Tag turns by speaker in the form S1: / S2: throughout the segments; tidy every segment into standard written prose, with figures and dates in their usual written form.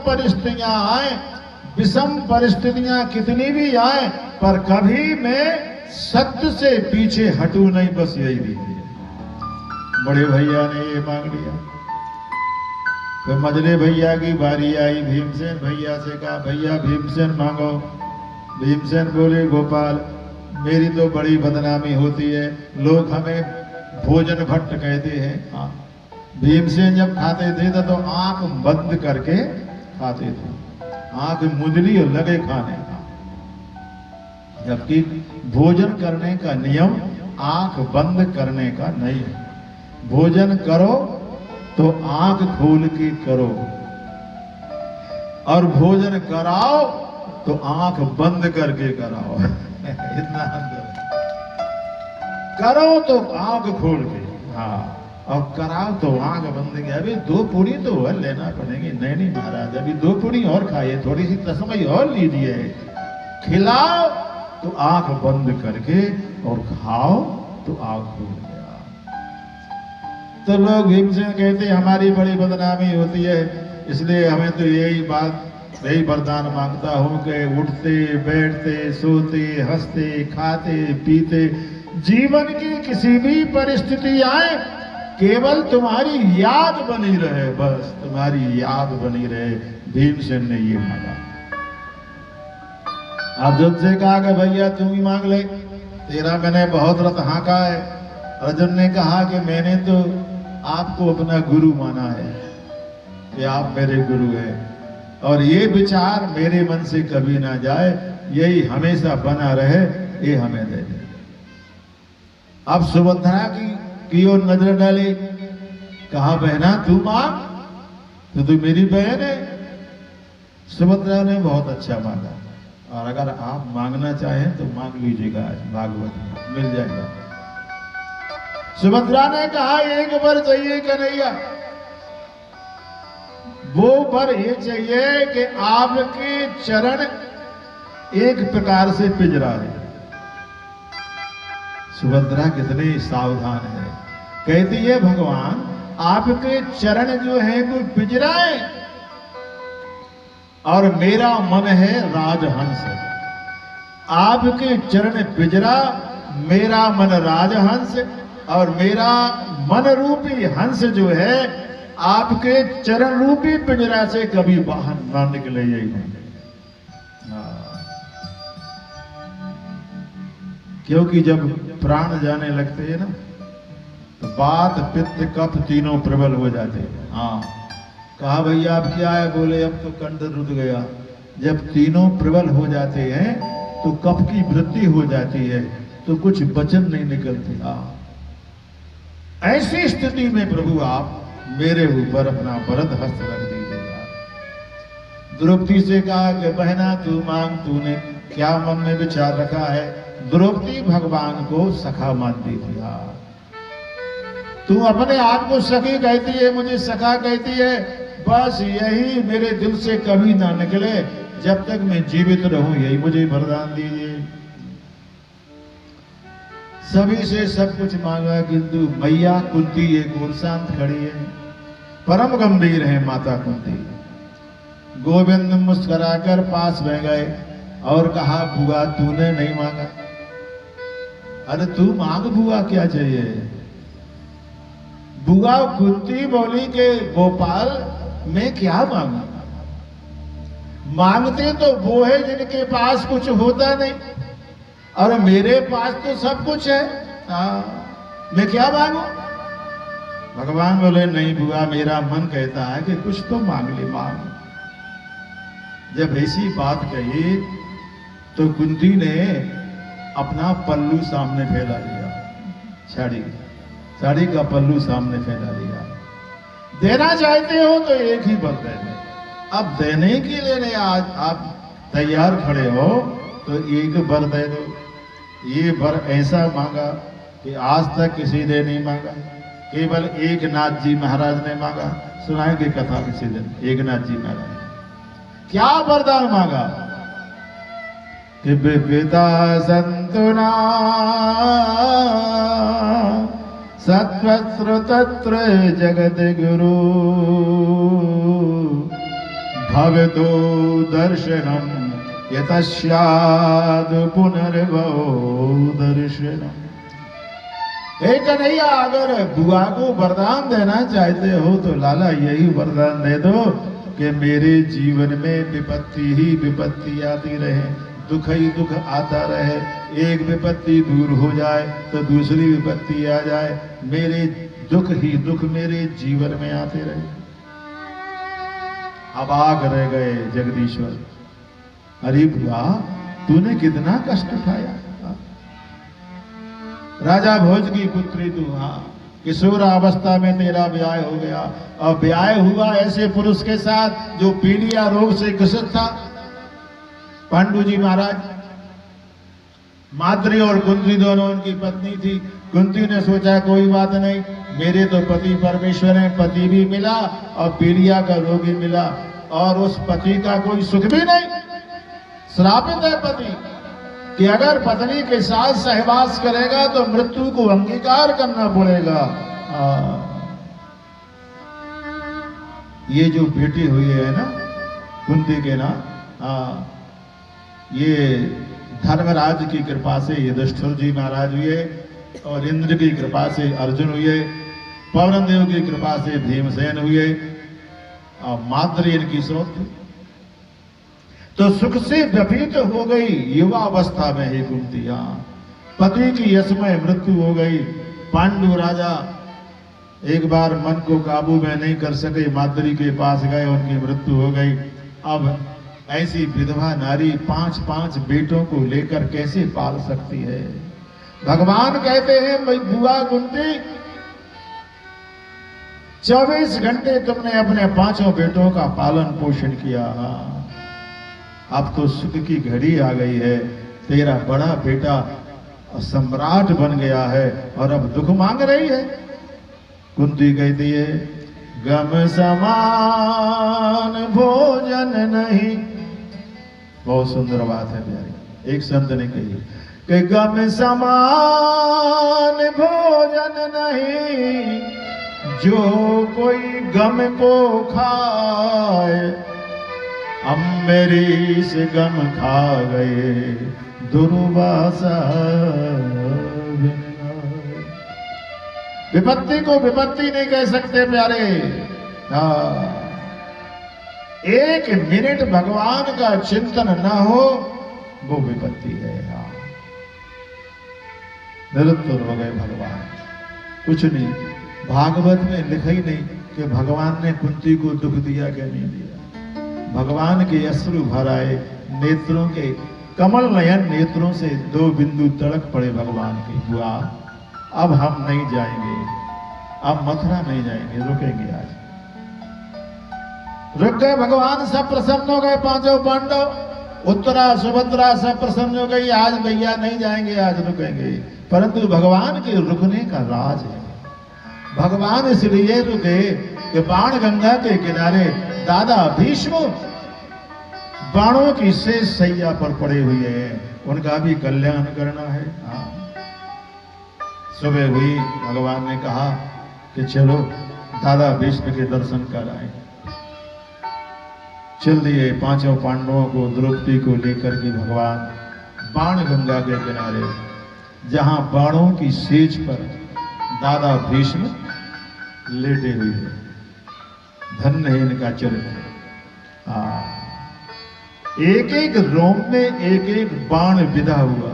S1: परिस्थितियां आए, विषम परिस्थितियां कितनी भी आए, पर कभी मैं सत्य से पीछे हटू नहीं, बस यही विधि है। बड़े भैया ने ये मांग लिया। तो मझले भैया की बारी आई, भीमसेन भैया से कहा भैया भीमसेन मांगो। भीमसेन बोले गोपाल मेरी तो बड़ी बदनामी होती है, लोग हमें भोजन भट्ट कहते हैं। हाँ, भीमसेन जब खाते थे तो आंख बंद करके खाते थे, आंख मुंदली और लगे खाने का, जबकि भोजन करने का नियम आंख बंद करने का नहीं है। भोजन करो तो आंख खोल के करो, और भोजन कराओ तो आंख बंद करके कराओ। इतना अंतर करो तो आंख खोल के, हाँ, और कराओ तो आंख बंद के। अभी 2 पूड़ी तो और लेना पड़ेगी। नहीं महाराज, अभी 2 पूड़ी और खाइए, थोड़ी सी तस्मई और लीजिए। खिलाओ तो आंख बंद करके, और खाओ तो आंख खोल के। तो लोग भीमसेन कहते हमारी बड़ी बदनामी होती है, इसलिए हमें तो यही वरदान मांगता हूं कि उठते बैठते सोते हंसते खाते पीते जीवन की किसी भी परिस्थिति आए, केवल तुम्हारी याद बनी रहे, बस तुम्हारी याद बनी रहे। भीमसेन ने ये मांगा। अर्जुन से कहा कि भैया तुम ही मांग ले, तेरा मैंने बहुत रत हाँका है। अर्जुन ने कहा कि मैंने तो आपको अपना गुरु माना है, कि आप मेरे गुरु हैं, और ये विचार मेरे मन से कभी ना जाए, यही हमेशा बना रहे, ये हमें दे दे। अब सुभद्रा की ओर नजर डाली, कहा बहना तू मांग, तो तू मेरी बहन है। सुभद्रा ने बहुत अच्छा मांगा, और अगर आप मांगना चाहें तो मांग लीजिएगा, आज भागवत में मिल जाएगा। सुभद्रा ने कहा एक वर चाहिए कन्हैया, वो वर ये चाहिए कि आपके चरण एक प्रकार से पिंजरा है। सुभद्रा कितनी सावधान है, कहती है भगवान आपके चरण जो है कोई पिंजरा है, और मेरा मन है राजहंस। आपके चरण पिंजरा, मेरा मन राजहंस, और मेरा मन रूपी हंस जो है आपके चरण रूपी पिंजरा से कभी बाहर ना निकले, यही नहीं। क्योंकि जब प्राण जाने लगते हैं ना, तो वात पित्त कफ तीनों प्रबल हो जाते हैं। हाँ, कहा भैया अब क्या है, बोले अब तो कंठ रुक गया। जब तीनों प्रबल हो जाते हैं तो कफ की वृद्धि हो जाती है, तो कुछ वचन नहीं निकलते। ऐसी स्थिति में प्रभु आप मेरे ऊपर अपना वरद हस्त रख दीजिएगा। द्रौपदी से कहा कि बहना तू मांग, तूने क्या मन में विचार रखा है। द्रौपदी भगवान को सखा मानती थी। तू अपने आप को सखी कहती है, मुझे सखा कहती है, बस यही मेरे दिल से कभी ना निकले, जब तक मैं जीवित रहूं यही मुझे वरदान दीजिए। सभी से सब कुछ मांगा, किंतु मैया कुंती एक और शांत खड़ी है, परम गंभीर है माता कुंती। गोविंद मुस्कुराकर पास बह गए और कहा बुआ तूने नहीं मांगा। अरे तू मांग बुआ, क्या चाहिए। बुआ कुंती बोली कि गोपाल मैं क्या मांगू, मांगते तो वो है जिनके पास कुछ होता नहीं, और मेरे पास तो सब कुछ है। मैं क्या मांगू। भगवान बोले नहीं बुआ, मेरा मन कहता है कि कुछ तो मांग ले, मांग। जब ऐसी बात कही तो कुंती ने अपना पल्लू सामने फैला लिया, साड़ी का पल्लू सामने फैला लिया। देना चाहते हो तो एक ही वर दे दे। अब देने के लिए आज आप तैयार खड़े हो तो एक वर दे दो। ये वर ऐसा मांगा कि आज तक किसी ने नहीं मांगा, केवल एक नाथ जी महाराज ने मांगा। सुनाएंगे कथा किसी दिन। एक नाथ जी महाराज क्या वरदान मांगा कि विपिता संतुना सत्वत्र तत्र जगत गुरु भवतो दर्शनम यतस्याद पुनर्भवो दर्शनम। हे कन्हैया, अगर बुआ को वरदान देना चाहते हो तो लाला यही वरदान दे दो कि मेरे जीवन में विपत्ति ही विपत्ति आती रहे, दुख ही दुख आता रहे, एक विपत्ति दूर हो जाए तो दूसरी विपत्ति आ जाए, मेरे दुख ही दुख मेरे जीवन में आते रहे। अबाक रह गए जगदीश्वर। अरे बुआ, तूने कितना कष्ट उठाया। राजा भोज की पुत्री तू, हाँ, किशोर अवस्था में तेरा ब्याह हो गया, और ब्याह हुआ ऐसे पुरुष के साथ जो पीलिया रोग से ग्रसित था, पांडु जी महाराज। माद्री और कुंती दोनों उनकी पत्नी थी। कुंती ने सोचा कोई बात नहीं, मेरे तो पति परमेश्वर है, पति भी मिला और पीलिया का रोग भी मिला, और उस पति का कोई सुख भी नहीं। श्रापित है पति कि अगर पत्नी के साथ सहवास करेगा तो मृत्यु को अंगीकार करना पड़ेगा। ये जो बेटी हुई है ना कुंती के ना, ये धर्मराज की कृपा से युधिष्ठिर जी महाराज हुए, और इंद्र की कृपा से अर्जुन हुए, पवन देव की कृपा से भीमसेन हुए, और माद्री इनकी सौत थी। तो सुख से व्यतीत हो गई युवा अवस्था में ही कुंती। पति की यशमय मृत्यु हो गई। पांडु राजा एक बार मन को काबू में नहीं कर सके, माद्री के पास गए, उनकी मृत्यु हो गई। अब ऐसी विधवा नारी 5-5 बेटों को लेकर कैसे पाल सकती है? भगवान कहते हैं बुआ कुंती, 24 घंटे तुमने अपने 5 बेटों का पालन पोषण किया, अब तो सुख की घड़ी आ गई है, तेरा बड़ा बेटा सम्राट बन गया है और अब दुख मांग रही है। कुंती कहती है, गम समान भोजन नहीं। बहुत सुंदर बात है प्यारी, एक संत ने कही कि गम समान भोजन नहीं, जो कोई गम को खाए, अम्बरीश गम खा गए दुर्वासा। विपत्ति को विपत्ति नहीं कह सकते प्यारे। एक मिनट भगवान का चिंतन न हो वो विपत्ति है। निरंतर हो गए भगवान, कुछ नहीं। भागवत में लिखा ही नहीं कि भगवान ने कुंती को दुख दिया क्या नहीं दिया। भगवान के अश्रु भर आए, नेत्रों के कमल नयन नेत्रों से 2 बिंदु तड़क पड़े भगवान की। बुआ, अब हम नहीं जाएंगे, अब मथुरा नहीं जाएंगे, रुकेंगे आज। रुक गए भगवान, सब प्रसन्न हो गए। 5 पांडव, उत्तरा सुभद्रा सब प्रसन्न हो गई, आज भैया नहीं जाएंगे, आज रुकेंगे। परंतु भगवान के रुकने का राज है। भगवान इसलिए रुके कि बाण गंगा के किनारे दादा भीष्म बाणों की शेष सैया पर पड़े हुए हैं, उनका भी कल्याण करना है। सुबह हुई, भगवान ने कहा कि चलो दादा भीष्म के दर्शन कर आए। चल दिए 5 पांडवों को, द्रौपदी को लेकर के भगवान बाण गंगा के किनारे, जहां बाणों की सेज पर दादा भीष्म लेटे हुए हैं। धन्य है इनका चरित्र। एक एक रोम में एक एक बाण विधा हुआ,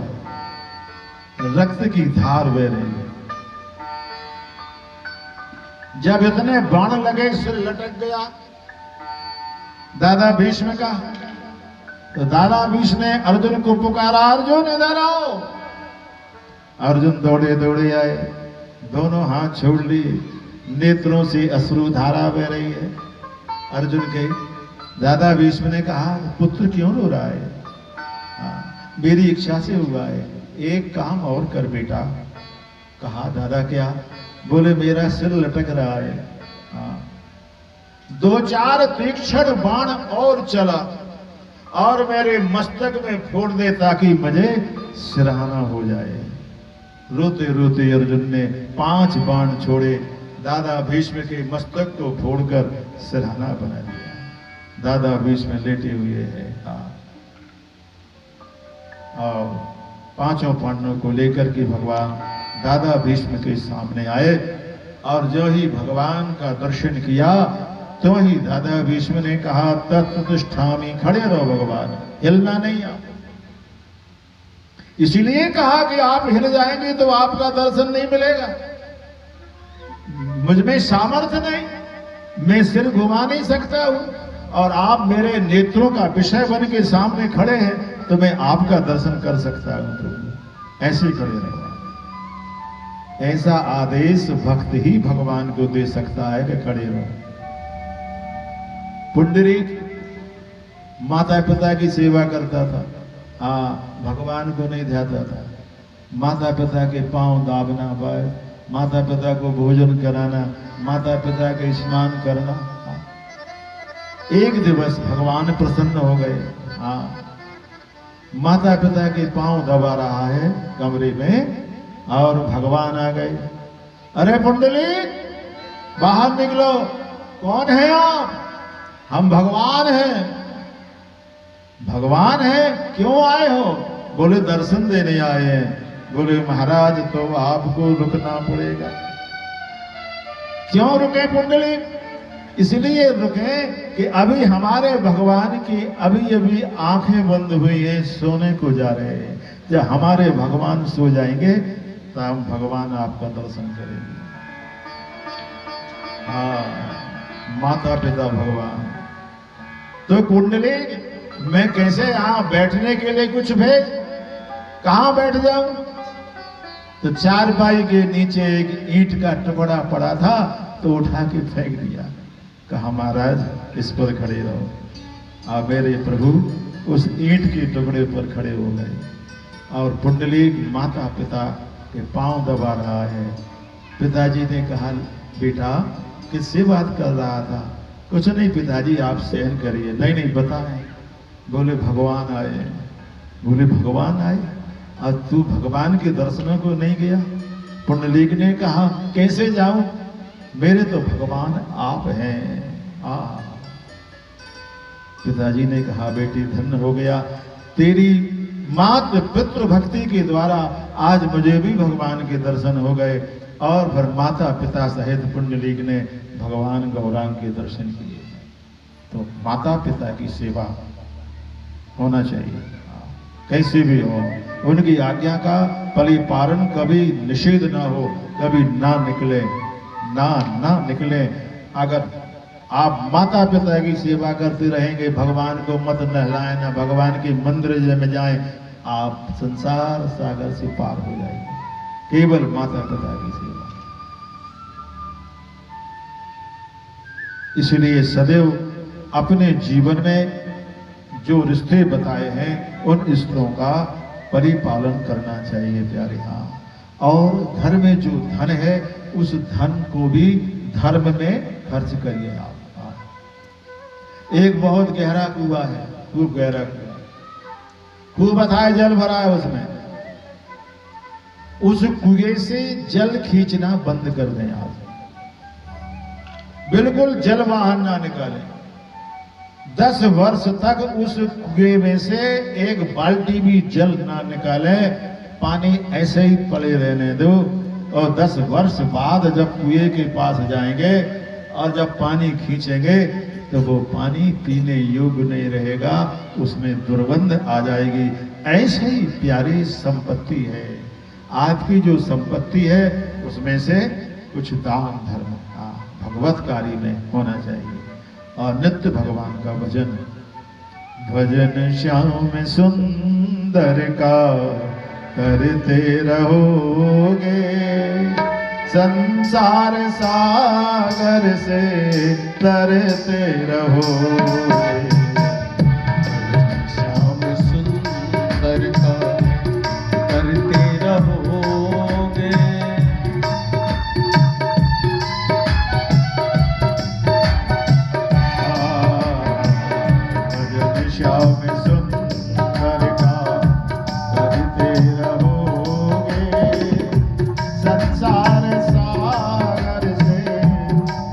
S1: रक्त की धार बह रही है। जब इतने बाण लगे, सिर लटक गया दादा भीष्म का, तो दादा भीष्म ने अर्जुन को पुकारा, अर्जुन इधर आओ। अर्जुन दौड़े दौड़े आए, दोनों हाथ छोड़ लिए, नेत्रों से अश्रु धारा बह रही है। अर्जुन के दादा भीष्म ने कहा, पुत्र क्यों रो रहा है? मेरी इच्छा से हुआ है, एक काम और कर बेटा। कहा दादा क्या? बोले मेरा सिर लटक रहा है। 2-4 तीक्ष्ण बाण और चला और मेरे मस्तक में फोड़ दे ताकि मुझे सिरहाना हो जाए। रोते रोते अर्जुन ने 5 बाण छोड़े, दादा भीष्म के मस्तक को फोड़कर सिरहाना बना दिया। दादा भीष्म लेटे हुए हैं। और पांचों पांडवों को लेकर के भगवान दादा भीष्म के सामने आए और जो ही भगवान का दर्शन किया तो ही दादा भीष्म ने कहा तत्तिष्ठामि, खड़े रहो भगवान, हिलना नहीं आप। इसीलिए कहा कि आप हिल जाएंगे तो आपका दर्शन नहीं मिलेगा। मुझमें सामर्थ्य नहीं, मैं सिर घुमा नहीं सकता हूं, और आप मेरे नेत्रों का विषय बन के सामने खड़े हैं तो मैं आपका दर्शन कर सकता हूं प्रभु, ऐसे खड़े रहो। ऐसा आदेश भक्त ही भगवान को दे सकता है कि खड़े रहो। पुंडरीक माता पिता की सेवा करता था, भगवान को नहीं ध्याता था। माता पिता के पांव दाबना, माता पिता को भोजन कराना, माता पिता के स्नान करना। एक दिवस भगवान प्रसन्न हो गए। माता पिता के पांव दबा रहा है कमरे में और भगवान आ गए। अरे पुंडलीक, बाहर निकलो, कौन है आप? हम भगवान हैं। भगवान है, क्यों आए हो? बोले दर्शन देने आए हैं। बोले महाराज तो आपको रुकना पड़ेगा। क्यों रुके पुंडलीक? इसलिए रुके कि अभी हमारे भगवान की अभी आंखें बंद हुई हैं, सोने को जा रहे हैं। जब हमारे भगवान सो जाएंगे तो हम भगवान आपका दर्शन करेंगे। माता पिता भगवान। तो कुंडली, मैं कैसे यहां बैठने के लिए कुछ भेज, कहां बैठ जाऊं? तो चारपाई के नीचे एक ईंट का टुकड़ा पड़ा था तो उठा के फेंक दिया। कहा महाराज इस पर खड़े रहो। आप मेरे प्रभु उस ईंट के टुकड़े पर खड़े हो गए और पुंडलीक माता पिता के पांव दबा रहा है। पिताजी ने कहा बेटा किससे बात कर रहा था? कुछ नहीं पिताजी, आप सहन करिए। नहीं बताएं। बोले भगवान आए। बोले भगवान आए? आज तू भगवान के दर्शनों को नहीं गया? पुंडलीक ने कहा कैसे जाऊं, मेरे तो भगवान आप हैं। पिताजी ने कहा बेटी धन्य हो गया, तेरी मातृ पितृ भक्ति के द्वारा आज मुझे भी भगवान के दर्शन हो गए। और फिर माता पिता सहित पुंडलीक ने भगवान गौरांग के दर्शन किए। तो माता पिता की सेवा होना चाहिए, कैसे भी हो। उनकी आज्ञा का परिपालन कभी निषेध ना हो, कभी ना निकले। अगर आप माता पिता की सेवा करते रहेंगे, भगवान को मत नहलाएं, ना भगवान के मंदिर में जाएं, आप संसार सागर से पार हो जाएंगे। केवल माता पिता की सेवा। इसलिए सदैव अपने जीवन में जो रिश्ते बताए हैं उन रिश्तों का परिपालन करना चाहिए प्यारे। और घर में जो धन है उस धन को भी धर्म में खर्च करिए आप। एक बहुत गहरा कुआं है, खूब गहरा कुआं, खूब अथाह जल भरा है उसमें। उस कुएं से जल खींचना बंद कर दें आप, बिल्कुल जल बाहर ना निकालें। 10 वर्ष तक उस कुएं में से एक बाल्टी भी जल ना निकालें, पानी ऐसे ही पड़े रहने दो। और 10 वर्ष बाद जब कुएं के पास जाएंगे और जब पानी खींचेंगे तो वो पानी पीने योग्य नहीं रहेगा, उसमें दुर्गंध आ जाएगी। ऐसे ही प्यारी संपत्ति है आपकी, जो संपत्ति है उसमें से कुछ दान धर्म भगवत कार्य में होना चाहिए। और नित्य भगवान का भजन, भजन श्याम सुंदर का करते रहोगे, संसार सागर से तरते रहोगे।
S2: श्याम सुंदर का करते रहोगे,
S1: भजन श्याम सुंदर का करते रहोगे, संसार सागर से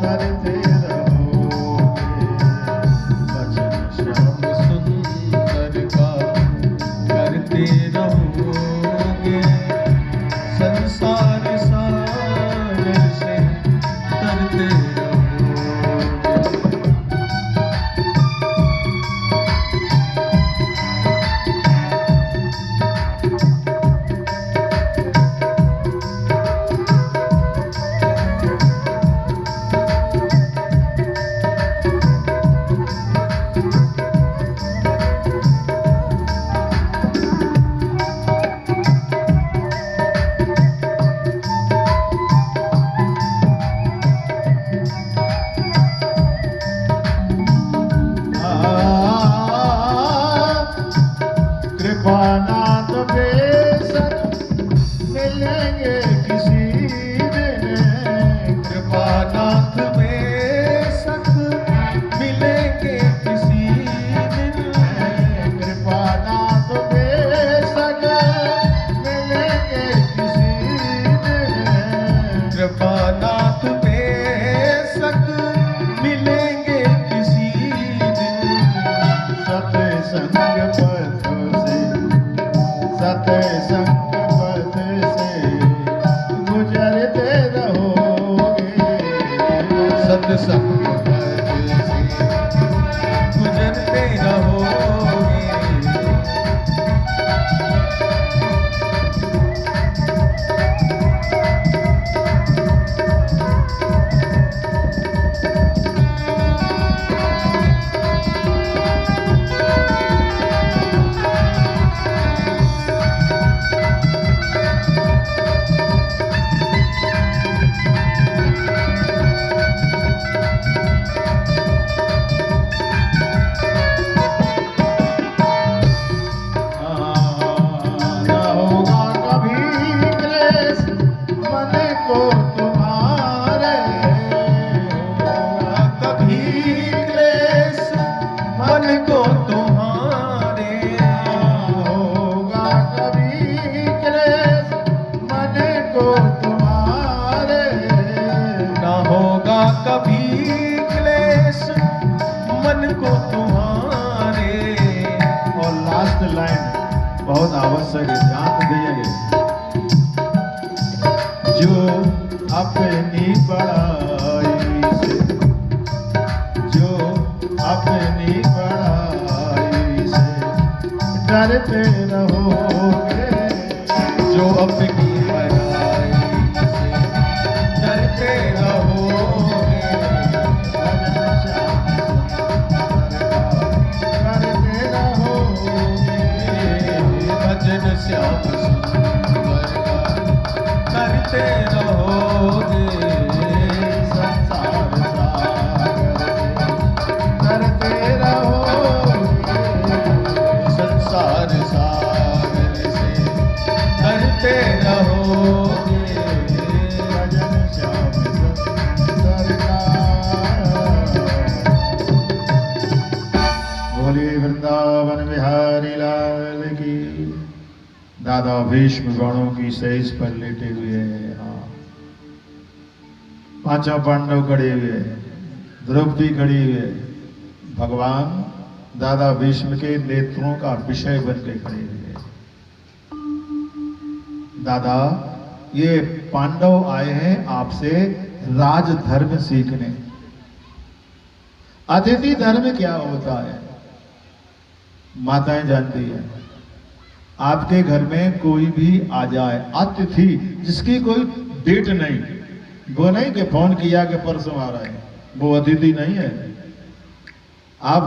S1: तरते रहोगे। भजन पथ से, सत्संग पथ से गुजरते रहोगे।
S2: सत्संग पथ से गुजरते रहोगे।
S1: बहुत आवश्यक है, ध्यान दीजिए। जो अपनी बड़ाई से, जो अपनी बड़ाई से डरते रहोगे,
S2: जो अपनी बड़ाई से डरते रहोगे। भजन श्याम सुंदर का करते रहोगे।
S1: संसार सागर से करते रहोगे।
S2: संसार सागर से करते रहोगे।
S1: भजन श्याम सुंदर का। बोलिए वृंदावन बिहारी लाल की। दादा भीष्म गणों की सेज पर लेटे हुए हैं। हाँ, पांचों पांडव खड़े हुए, द्रौपदी खड़ी हुए, भगवान दादा भीष्म के नेत्रों का विषय बन के खड़े हुए। दादा, ये पांडव आए हैं आपसे राजधर्म सीखने। अतिथि धर्म क्या होता है माताएं जानती है। आपके घर में कोई भी आ जाए, अतिथि जिसकी कोई डेट नहीं, वो नहीं कि फोन किया कि परसों आ रहा है, वो अतिथि नहीं है। आप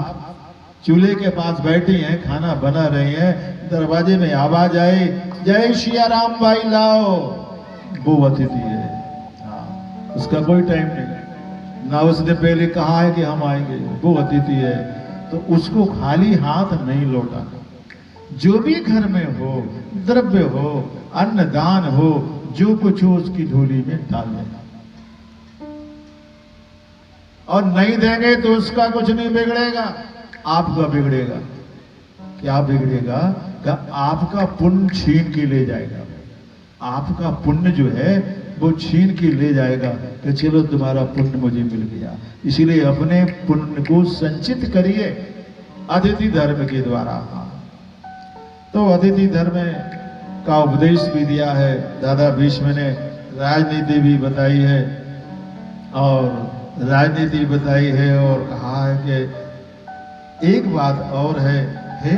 S1: चूल्हे के पास बैठी हैं, खाना बना रही हैं, दरवाजे में आवाज आई, जय सिया राम भाई लाओ, वो अतिथि है। हाँ, उसका कोई टाइम नहीं, ना उसने पहले कहा है कि हम आएंगे, वो अतिथि है। तो उसको खाली हाथ नहीं लौटाना। जो भी घर में हो, द्रव्य हो, अन्नदान हो, जो कुछ हो उसकी झोली में डाल देना। और नहीं देंगे तो उसका कुछ नहीं बिगड़ेगा, आपका बिगड़ेगा। क्या बिगड़ेगा? क्या आपका पुण्य छीन के ले जाएगा। आपका पुण्य जो है वो छीन के ले जाएगा कि चलो तुम्हारा पुण्य मुझे मिल गया। इसीलिए अपने पुण्य को संचित करिए अतिथि धर्म के द्वारा। तो अतिथि धर्म का उपदेश भी दिया है दादा भीष्म ने, राजनीति भी बताई है और राजनीति बताई है और कहा है कि एक बात और है, हे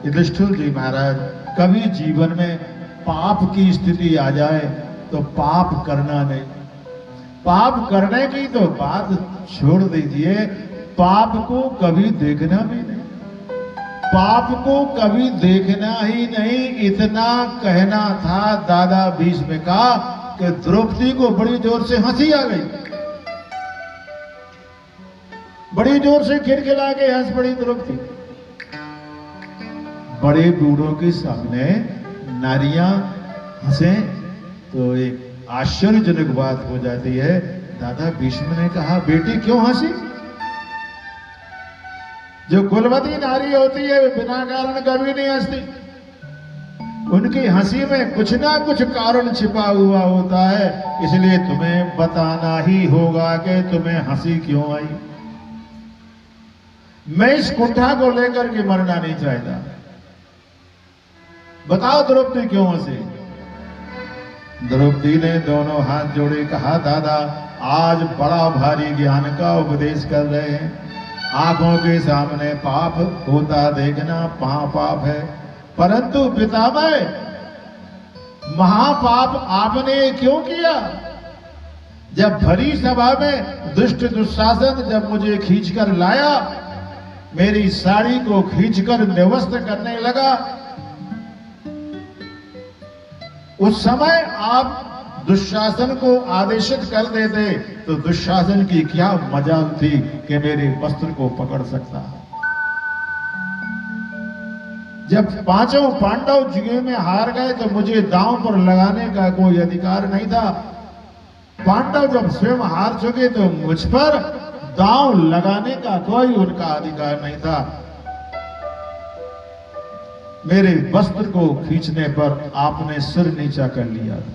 S1: युधिष्ठिर जी महाराज, कभी जीवन में पाप की स्थिति आ जाए तो पाप करना नहीं। पाप करने की तो बात छोड़ दीजिए, पाप को कभी देखना भी नहीं, पाप को कभी देखना ही नहीं। इतना कहना था दादा भीष्म का कि द्रौपदी को बड़ी जोर से हंसी आ गई, बड़ी जोर से खिलखिला के हंस पड़ी द्रौपदी। बड़े बूढ़ों के सामने नारियां हंसे तो एक आश्चर्यजनक बात हो जाती है। दादा भीष्म ने कहा, बेटी क्यों हंसी? जो कुलवती नारी होती है वे बिना कारण कभी नहीं हंसती। उनकी हंसी में कुछ ना कुछ कारण छिपा हुआ होता है, इसलिए तुम्हें बताना ही होगा कि तुम्हें हंसी क्यों आई। मैं इस कुंठा को लेकर के मरना नहीं चाहता। बताओ द्रौपदी क्यों हंसी? द्रौपदी ने दोनों हाथ जोड़े कहा, दादा आज बड़ा भारी ज्ञान का उपदेश कर रहे हैं, आंखों के सामने पाप होता देखना महापाप है, परंतु पितामह महापाप आपने क्यों किया? जब भरी सभा में दुष्ट दुशासन जब मुझे खींचकर लाया, मेरी साड़ी को खींचकर निवस्त्र करने लगा, उस समय आप दुशासन को आदेशित कर देते तो दुशासन की क्या मजाल थी कि मेरे वस्त्र को पकड़ सकता। जब पांचों पांडव जुए में हार गए तो मुझे दांव पर लगाने का कोई अधिकार नहीं था। पांडव जब स्वयं हार चुके तो मुझ पर दांव लगाने का कोई उनका अधिकार नहीं था। मेरे वस्त्र को खींचने पर आपने सिर नीचा कर लिया था,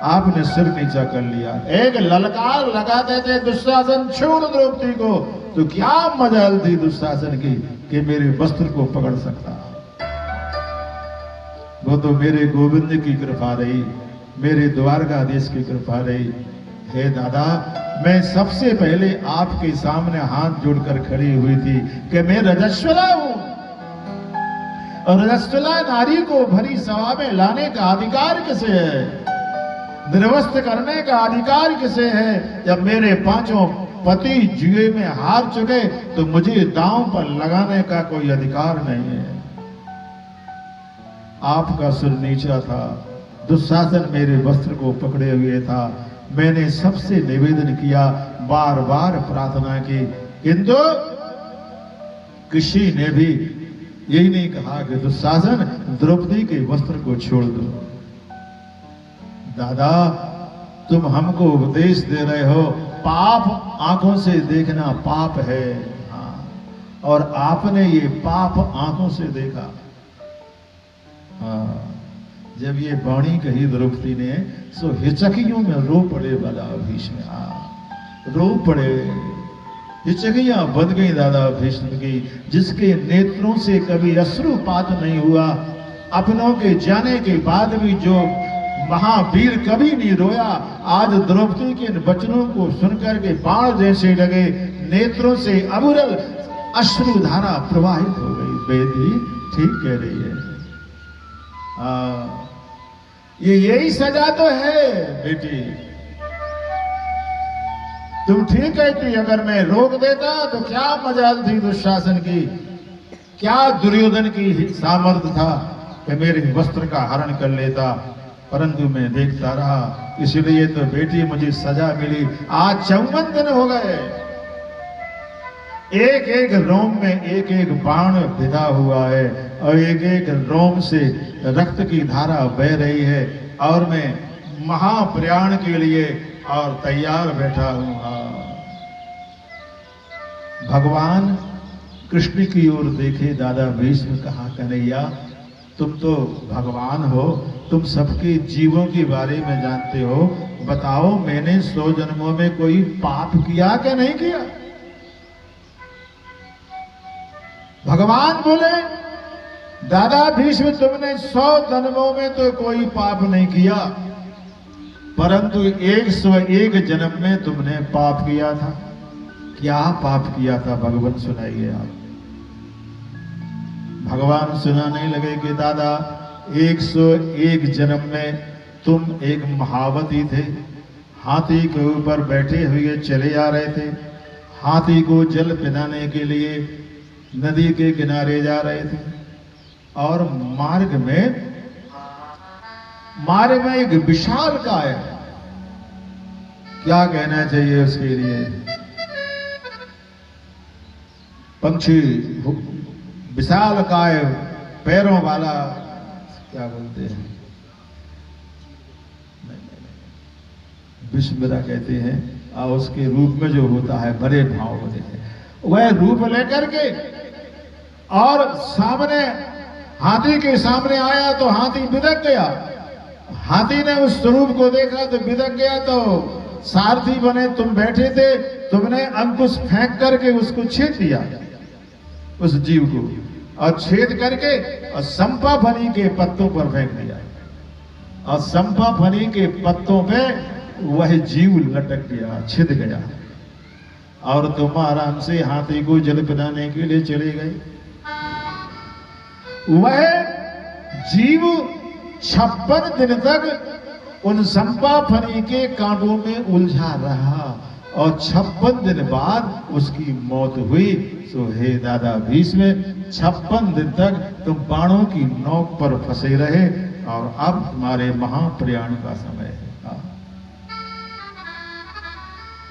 S1: आपने सिर नीचा कर लिया। एक ललकार लगा देते दुशासन छोड़ द्रौपदी को, तो क्या मजाल थी दुशासन की कि मेरे वस्त्र को पकड़ सकता। वो तो मेरे गोविंद की कृपा रही, मेरे द्वारकाधीश की कृपा रही। हे दादा, मैं सबसे पहले आपके सामने हाथ जोड़कर खड़ी हुई थी कि मैं रजस्वला हूं, और रजस्वला नारी को भरी सभा में लाने का अधिकार किसे है? निर्वस्त्र करने का अधिकार किसे है? जब मेरे पांचों पति जुए में हार चुके तो मुझे दांव पर लगाने का कोई अधिकार नहीं है। आपका सिर नीचा था, दुशासन मेरे वस्त्र को पकड़े हुए था। मैंने सबसे निवेदन किया, बार बार प्रार्थना की, किंतु किसी ने भी यही नहीं कहा कि दुशासन द्रौपदी के वस्त्र को छोड़ दो। दादा, तुम हमको उपदेश दे रहे हो, पाप आंखों से देखना पाप है। हाँ, और आपने ये पाप आंखों से देखा। हाँ, जब ये वाणी कही द्रौपदी ने सो हिचकियों में रो पड़े वाला भीष्म, रो पड़े, हिचकियां बन गई दादा भीष्म की, जिसके नेत्रों से कभी अश्रुपात नहीं हुआ। अपनों के जाने के बाद भी जो महावीर कभी नहीं रोया, आज द्रौपदी के इन वचनों को सुनकर के बाण जैसे लगे, नेत्रों से अविरल अश्रुधारा प्रवाहित हो गई। बेटी ठीक कह रही है, ये यही सजा तो है बेटी। तुम ठीक कहती, अगर मैं रोक देता तो क्या मजाल थी दुशासन की, क्या दुर्योधन की सामर्थ्य था कि मेरे वस्त्र का हरण कर लेता, परंतु मैं देखता रहा। इसलिए तो बेटी मुझे सजा मिली। आज 54 दिन हो गए, एक एक रोम में एक एक बाण विधा हुआ है, और एक एक रोम से रक्त की धारा बह रही है, और मैं महाप्रयाण के लिए और तैयार बैठा हूं। भगवान कृष्ण की ओर देखे दादा भीष्म, कहा कन्हैया तुम तो भगवान हो, तुम सबके जीवों के बारे में जानते हो, बताओ मैंने 100 जन्मों में कोई पाप किया क्या नहीं किया? भगवान बोले, दादा भीष्म तुमने 100 जन्मों में तो कोई पाप नहीं किया, परंतु 101 जन्म में तुमने पाप किया था। क्या पाप किया था भगवान, सुनाइए आप। भगवान सुनाने लगे कि दादा 101 जन्म में तुम एक महावती थे, हाथी के ऊपर बैठे हुए चले आ रहे थे, हाथी को जल पिलाने के लिए नदी के किनारे जा रहे थे, और मार्ग में एक विशाल काय, क्या कहना चाहिए उसके लिए, पंछी, विशाल काय पैरों वाला, क्या बोलते हैं, विश्वरा कहते हैं, और उसके रूप में जो होता है बड़े भाव होते हैं, वह रूप लेकर के और सामने हाथी के सामने आया तो हाथी बिदक गया। हाथी ने उस स्वरूप को देखा तो बिदक गया, तो सारथी बने तुम बैठे थे तुमने अंकुश फेंक करके उसको छेद दिया, उस जीव को, और छेद करके और संपा फनी के पत्तों पर फेंक दिया, और संपा फनी के पत्तों पे वह जीव लटक गया, छिद गया, और तुम आराम से हाथी को जल पिलाने के लिए चले गए। वह जीव 56 दिन तक उन संपा फनी के कांटों में उलझा रहा, और 56 दिन बाद उसकी मौत हुई। सो हे दादा भीष्म, 56 दिन तक तुम बाणों की नोक पर फंसे रहे, और अब तुम्हारे महाप्रयाण का समय है।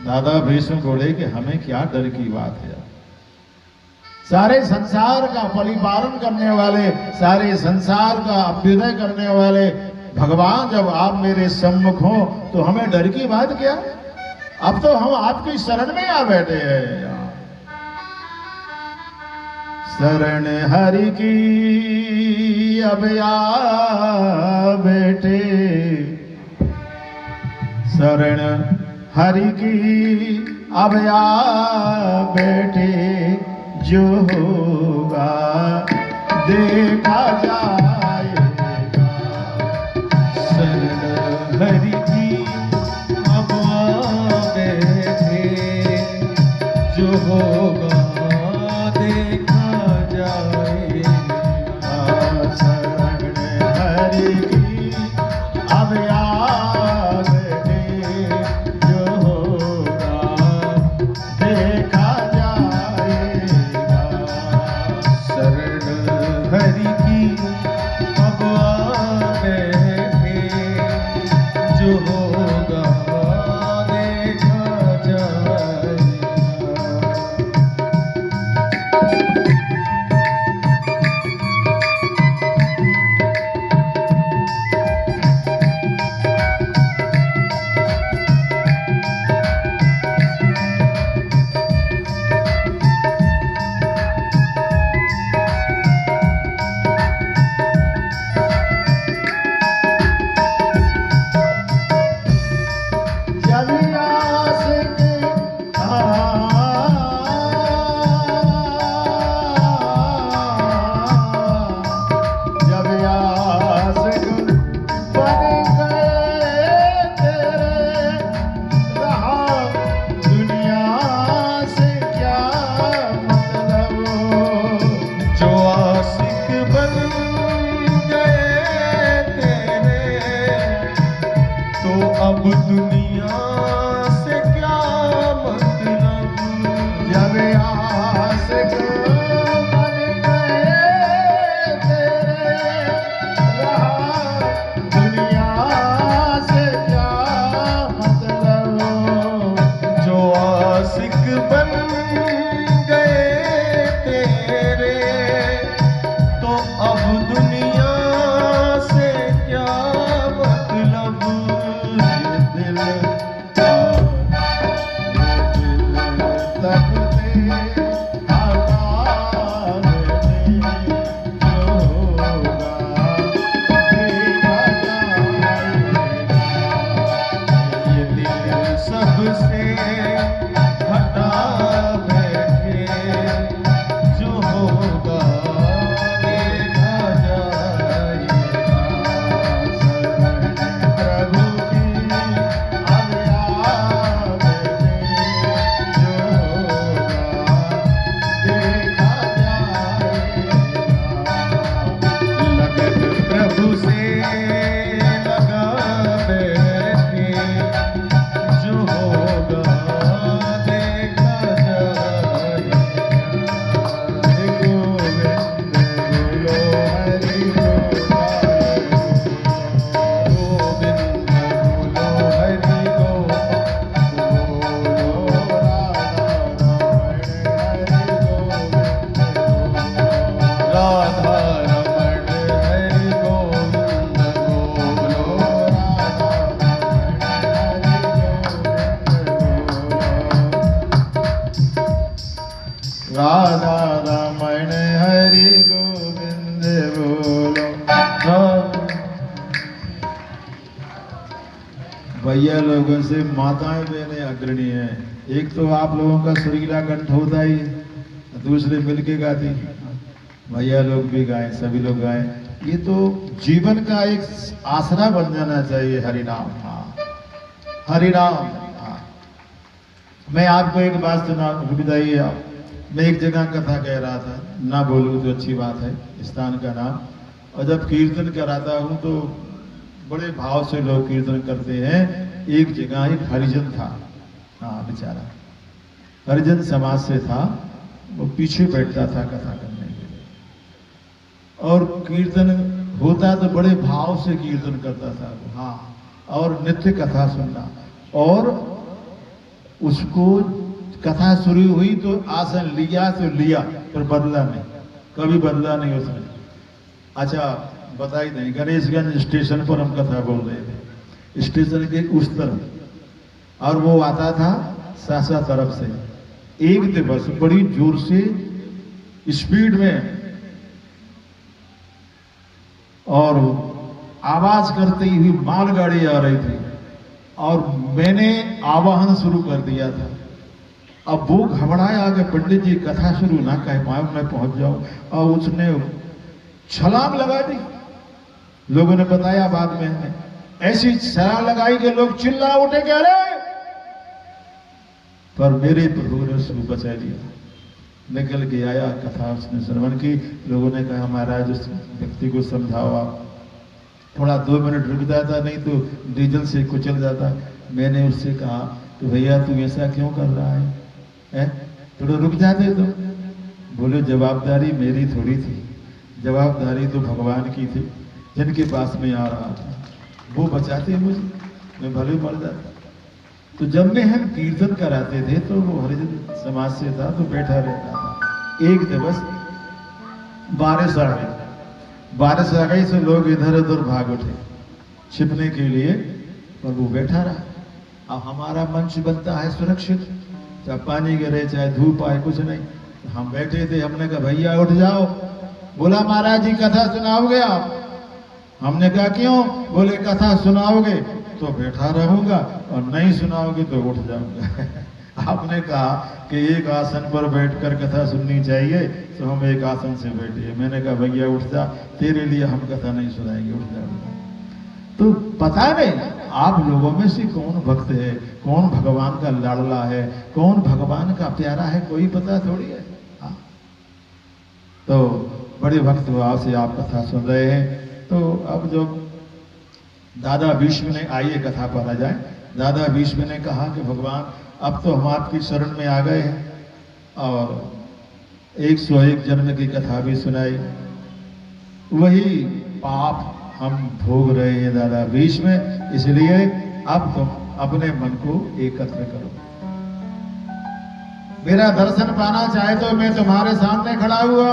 S1: दादा भीष्म बोले कि हमें क्या डर की बात है, सारे संसार का परिपालन करने वाले, सारे संसार का अभ्युदय करने वाले भगवान जब आप मेरे सम्मुख हो तो हमें डर की बात क्या। अब तो हम आपकी शरण में आ बैठे हैं। शरण हरि की अब आ बैठे, शरण हरि की अब आ बैठे, जो होगा देखा जाएगा।
S2: शरण हरि की अब आ बैठे, जो होगा देखा जाएगा।
S1: शरण हरि की अब आ बैठे, जो होगा देखा जाएगा।
S2: शरण हरि की अब आ बैठे, जो होगा देखा जाएगा। अब दुनिया से क्या मतलब,
S1: जब आशिक बन गए तेरे, रहा दुनिया से क्या मतलब।
S2: जो आशिक बन गए तेरे, तो अब दुनिया से क्या मतलब। सबसे हटा बैठे, जो होगा देखा जाएगा।
S1: प्रभु की आज्ञा बैठे, जो होगा देखा जाएगा।
S2: लगन प्रभु से लगा बैठे, जो होगा देखा जाएगा।
S1: गोविंद बोलो हरि गोविंद,
S2: राधा रमण हरि गोविंद बोलो।
S1: राधा रमण हरि गोविंद बोलो। भैया लोगों से माताएं बहनें अग्रणी हैं। एक तो आप लोगों का सुरीला कंठ होता ही है, दूसरे मिलके गाती हैं। भैया लोग भी गाएं, सभी लोग गाएं। ये तो जीवन का एक आसरा बन जाना चाहिए। हरिनाम, हाँ, हरिनाम। हाँ, मैं आपको एक बात सुना, बताइए आप। मैं एक जगह कथा कह रहा था, ना बोलूं तो अच्छी बात है, स्थान का नाम। और जब कीर्तन कराता हूं तो बड़े भाव से लोग कीर्तन करते हैं। एक जगह एक हरिजन था, हाँ बेचारा हरिजन समाज से था। वो पीछे बैठता था कथा करने के लिए, और कीर्तन होता तो बड़े भाव से कीर्तन करता था वो, हाँ, और नित्य कथा सुनना। और उसको कथा शुरू हुई तो आसन लिया तो लिया, पर बदला नहीं, कभी बदला नहीं उसने। अच्छा बता ही नहीं, गणेशगंज स्टेशन पर हम कथा बोल रहे थे, स्टेशन के उस तरफ, और वो आता था सासा तरफ से। एक दिवस बड़ी जोर से स्पीड में और आवाज करती हुई मालगाड़ी आ रही थी, और मैंने आवाहन शुरू कर दिया था। अब वो घबराया कि पंडित जी कथा शुरू ना कह पाए, मैं पहुंच जाऊं, और उसने छलांग लगा दी। लोगों ने बताया बाद में, हमें ऐसी छलांग लगाई कि लोग चिल्ला उठे, कह रहे, पर मेरे प्रभु ने उसको बचा लिया। निकल के आया, कथा उसने श्रवण की। लोगों ने कहा महाराज उस व्यक्ति को समझाओ, आप थोड़ा 2 मिनट रुक जाता, नहीं तो डीजल से कुचल जाता। मैंने उससे कहा कि भैया तू ऐसा क्यों कर रहा है? थोड़ा रुक जाते तो। बोले जवाबदारी मेरी थोड़ी थी, जवाबदारी तो भगवान की थी, जिनके पास में आ रहा था वो बचाते मुझे, मैं भले मर जाता। तो जब में हम कीर्तन कराते थे तो वो हरिजन समाज से था, तो बैठा रहता था। एक दिवस बारिश आ गई, बारिश आ गई तो लोग इधर उधर भाग उठे छिपने के लिए, पर वो बैठा रहा। अब हमारा मंच बनता है सुरक्षित, चाहे पानी गिरे चाहे धूप आए, कुछ नहीं। हम बैठे थे, हमने कहा भैया उठ जाओ। बोला महाराज जी कथा सुनाओगे आप? हमने कहा क्यों? बोले कथा सुनाओगे तो बैठा रहूंगा, और नहीं सुनाओगे तो उठ जाऊंगा। आपने कहा कि एक आसन पर बैठकर कथा सुननी चाहिए, तो हम एक आसन से बैठे। मैंने कहा भैया उठ जा, तेरे लिए हम कथा नहीं सुनाएंगे, उठ जाऊंगा। तो पता नहीं आप लोगों में से कौन भक्त है, कौन भगवान का लाडला है, कौन भगवान का प्यारा है, कोई पता थोड़ी है। हाँ, तो बड़े भक्त भाव से आप कथा सुन रहे हैं। तो अब जो दादा भीष्म ने, आइए कथा पर आ जाए। दादा भीष्म ने कहा कि भगवान अब तो हम आपकी शरण में आ गए हैं, और 101 जन्म की कथा भी सुनाई। वही पाप हम भोग रहे हैं दादा भीष्म, इसलिए अब तुम अपने मन को एकत्र करो। मेरा दर्शन पाना चाहे तो मैं तुम्हारे सामने खड़ा हुआ